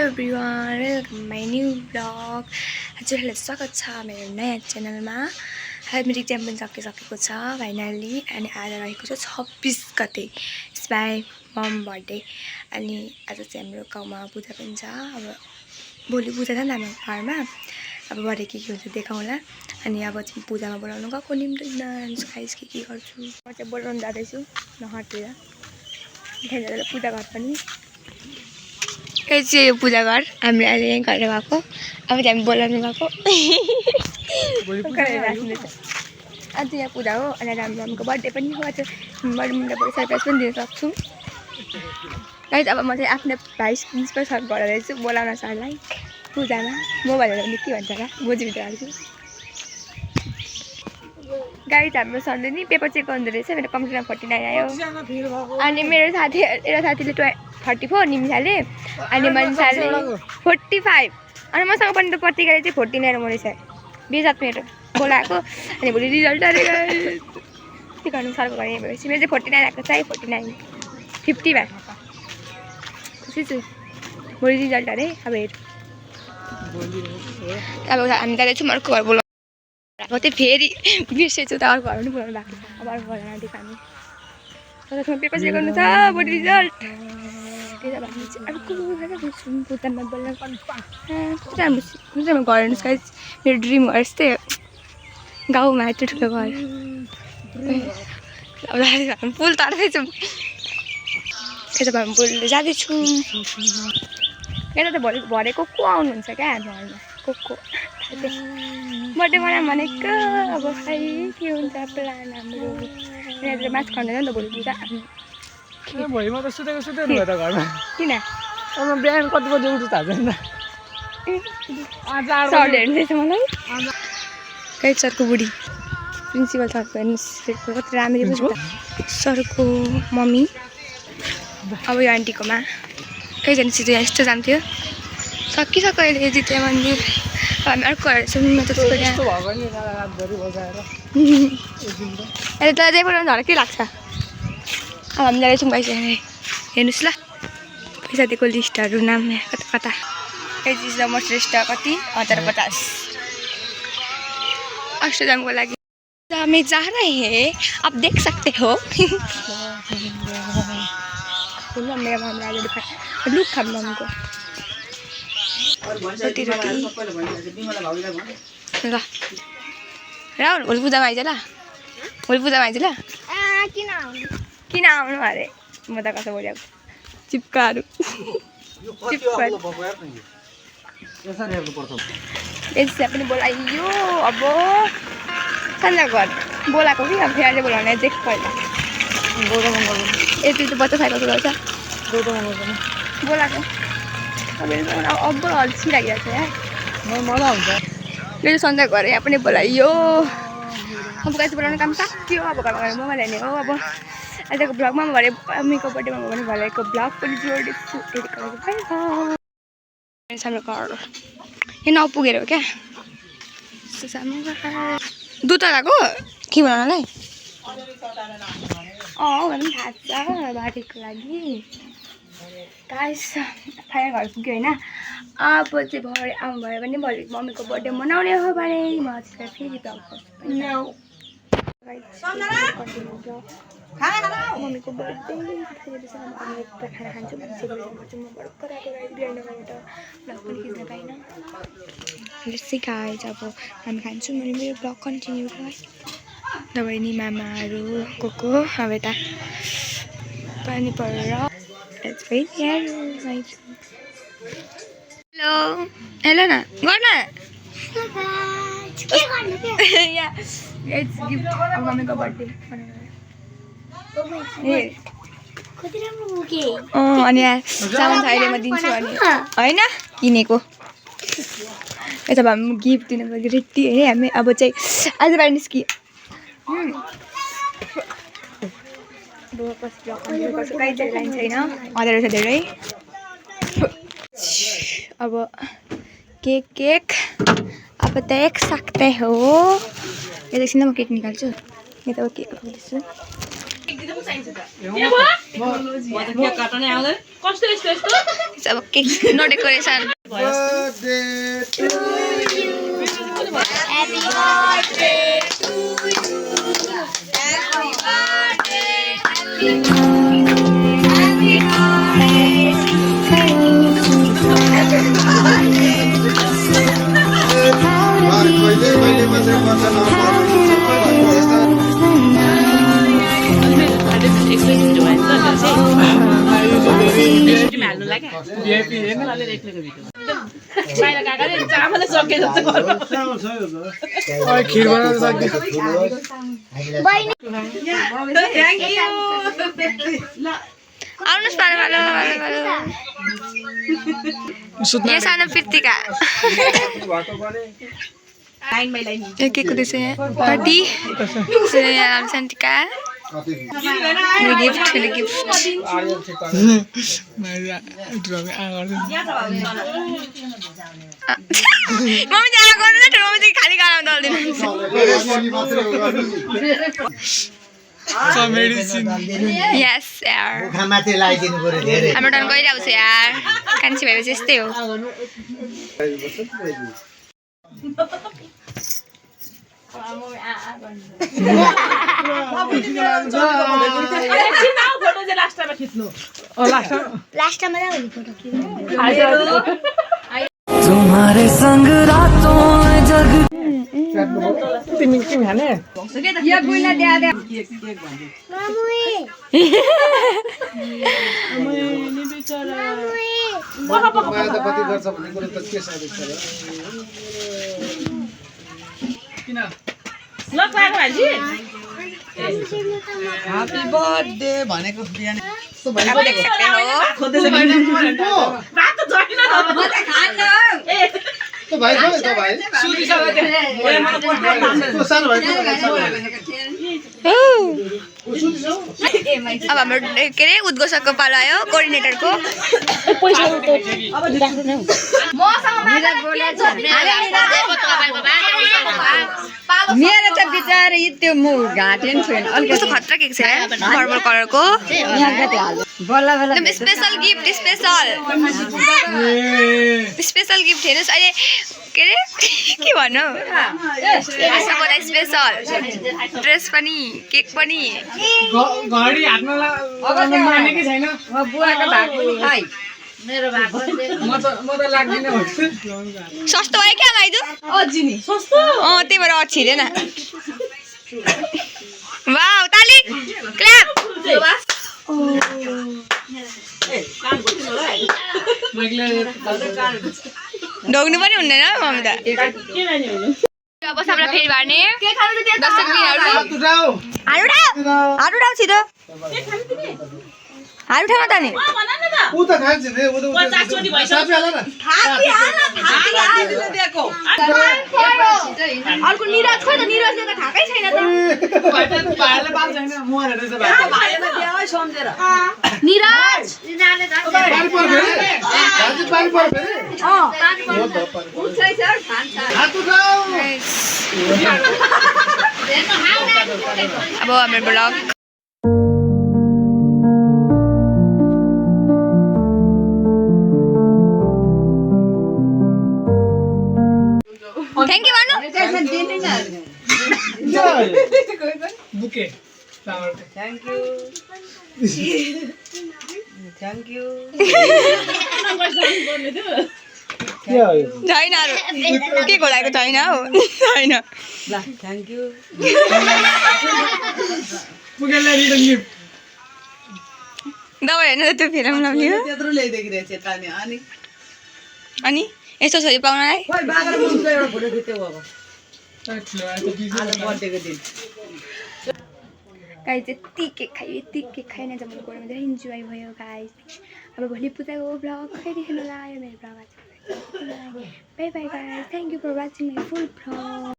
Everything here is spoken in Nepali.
Everyone, welcome my new blog. हजुरहरूलाई स्वागत छ मेरो नयाँ च्यानलमा। मेरो इक्जाम पनि सकिसकेको छ फाइनल्ली, अनि आज रहेको छ 26 गते, इट्स माई मम बर्थडे। अनि आज चाहिँ हाम्रो गाउँमा पूजा पनि छ। अब भोलि पूजा छ नि हाम्रो घरमा, अब भरे के हुन्छ देखाउँला। अनि अब चाहिँ पूजामा बोलाउनु गएको निम्दैन, गाइस के गर्छु म चाहिँ बोलाउनु जाँदैछु नहरतिर, देखाइदिँदा पूजा घर पनि। यो चाहिँ पूजा घर, हामीले अहिले यहीँ गरेर गएको। अब चाहिँ हामी बोलाउनु गएको। आज यहाँ पूजा हो, अनि हाम्रो मम्मीको बर्थडे पनि हो। आज बर्थडे सरप्राइज पनि दिन सक्छु गाइस। अब म चाहिँ आफ्नो भाइस प्रिन्सिपल सर गराइरहेछु बोलाउन सरलाई पूजामा। मोबाइलहरू पनि के भन्छ होला बोजीभित्र हाल्छु गाइस। हाम्रो सरले नि पेपर चेक गर्दो रहेछ, मेरो कम्प्युटरमा 49 आयो। अनि मेरो साथीले 34, निमिषाले, अनि मनिषाले 45, अनि मसँग पनि त पत्रिकाले चाहिँ 49 आएर मरेछ बेसाथ मेरो बोलाएको। अनि भोलि रिजल्ट आएर के गर्नु सरको घर यहीँ भएपछि मेरो चाहिँ 49 आएको छ है, 49 50मा खुसी छु। भोलि रिजल्ट अरे अब हेर। अब हामी जाँदैछौँ अर्को घर बोलाउनु चाहिँ फेरि बिर्सेछु त, अर्को घर पनि बोलाउनु भएको छ। अब अर्को घर नदिएको हामी तर पेपर चेक गर्नु छ भोलि रिजल्ट। त्यही त हामी चाहिँ अर्को पूजामा बोल्न राम्रो घर हेर्नुहोस् गाइस। मेरो ड्रिम घर यस्तै गाउँमा यत्रो ठुलो घर। अब हामी पुल तर्दैछौँ, यता हामी पुल जाँदैछौँ। यता त भरे को आउनुहुन्छ क्या हाम्रो घरमा, को बर्थडे मनाऊँ भनेको। अब खै के हुन्छ प्लान हाम्रो। यहाँतिर माछ खाँदैन नि त भोलि पूजा। भोलिमा त सुतेको भयो त घरमा। किन बिहान कति बजी उठ्छु थाहा छैन। सरले हेर्दैछ मलाई गाइड। सरको बुढी प्रिन्सिपल सरको हेर्नुहोस् कति राम्ररी बुझ्नु त सरको मम्मी। अब यो आन्टीकोमा कहीँ जानु सिधै यस्तो जान्थ्यो, सकिसक्यो अहिले जित्या मन्दिर। हामी अर्को हेर्छौँ म त अहिले त अझै बोलाउनु झन् के लाग्छ। अब हामी जाँदैछौँ पैसा हेर्नुहोस् ल, पैसा दिएको लिस्टहरू नाम कता कता। म श्रेष्ठ कति 1050 अष्टजामको लागि। हमें जा रहे हैं, आप देख सकते हो। मेरा मामला लुक खा मम्मीको रोटी ल राहुल। भोलि पूजामा आइज ल, भोलि पूजामा आइज ल। किन आउनु अरे, म त कसो बोलेको चिप्काहरू यसलाई पनि बोलाइयो। अब सन्जा घर बोलाएको कि अब फेरि बोलाउने देख पहिला यति त 50 आएको छ बोलाएको। अब अल्छी लागिरहेको छ यार, मजा हुन्छ। मेरो सन्जा घर यहाँ पनि बोलाइयो। अब गाइस बोलाउने काम सक्यो। अब घरमा गएर मोबाइल हेर्ने हो। अब आजको ब्लगमा म भरे मम्मीको बर्थडेमा भने भरेको ब्लग पनि जोडिदिन्छु। हाम्रो घर यहाँ नपुगेर हो क्या, यस्तो सानो दुध लगाएको के बनाउनलाई। भने पनि थाहा छ बारीको लागि गाइस। फाइनल घर पुग्यो होइन। अब चाहिँ भरे आउनु भयो भने भोलि मम्मीको बर्थडे मनाउने हो भने म चाहिँ फेरि ब्लग मम्मीको बर्थडे खाना खान्छु म भर्खर आएको बिहान गएर ब्लग पनि खिच्न पाइनँ। जस्तै गाइस अब हामी खान्छौँ भने मेरो ब्लग कन्टिन्यू भयो। बहिनी मामाहरू को अब यता पानी परेर हेलो हेलो न गर्न गिफ्ट अब मम्मीको बर्थडे अनि सामान छ अहिले म दिन्छु अनि होइन किनेको। यता अब हामी गिफ्ट दिनुको लागि रेडी है हामी। अब चाहिँ आजबाट निस्कियो। कहीँ चाहिँ लाइन छैन, आउँदो रहेछ धेरै। अब केक अब देख सक्ते हो। एकछिन म केक निकाल्छु। यता केक राख्दैछु। अब केक नो डेकोरेसन खिर बनाउन सक्दिन आउनुहोस् पालो यो सानो पित्तिका के कुदैछ यहाँ पार्टी शान्तिका गिफ्ट मम्मी चाहिँ गर्नु न मम्मी चाहिँ खाली गाना दल्दिनुहुन्छ यस यार हाम्रो टर्न गइरहेको छ यार कान्छी भएपछि यस्तै हो तुम्हारे संग रातों में जग तिमी खाने हैप्पी बर्थडे भनेको बिहान अब हाम्रो के अरे उद्घोषकको पालो आयो कोअर्डिनेटरको मेरो त बिचारा त्यो म घाटे नि छैन कस्तो खतरा केक छ पर्पल कलरको बल्ल बल्ल स्पेशल गिफ्ट स्पेशल गिफ्ट हेर्नुहोस् अहिले के अरे के भन्नु सबैलाई स्पेशल ड्रेस पनि केक पनि घडी हातमा मानेकै छैन बुवाको भएको खै मेरो भएको म त लाग्दिन सस्तो भयो क्या आइदु अझै नि सस्तो त्यही भएर छिरेन वाउ ताली क्ल्याप ढोग्नु पनि हुँदैन मम्मी त अब सबलाई फेरि बार्ने हारू डाउ छिटो हारू ठाउँमा त नि उ त खान्छ नि उ त साथी हाल न अर्को निराज खोइ त निराजले त खाकै छैन त भाइले पाल छैन म हेर्दै छ भाइले ब्याह सम्झेर निराज पानी पर्छ दाजु पानी पर्छ उठ्छ सर खान्छ हात उठाऊ अब हाम्रो ब्लग थ्याङ्क यू भन्नु बुके थ्याङ्क यू छैन के खोलाएको छैन हौ छैन ल थ्याङ्क यू बुकेलाई रिटर्न गिफ्ट दबाई हेर्नु त त्यो फिल्म लगाउने हो त्यत्रो ल्याइदिएको रहेछ तानी अनि यस्तो छोरी पाउनलाई खोइ बाबाले मुखको एउटा फोटो खिच्यो अब आज बर्थडेको दिन गाइस यति केक खायो नै जम्मू गोरमा धेरै इन्जोय भयो गाइस अब भोलि पूजाको ब्लग फेरि हेर्नु आयो मेरो blog bye bye guys thank you for watching my full blog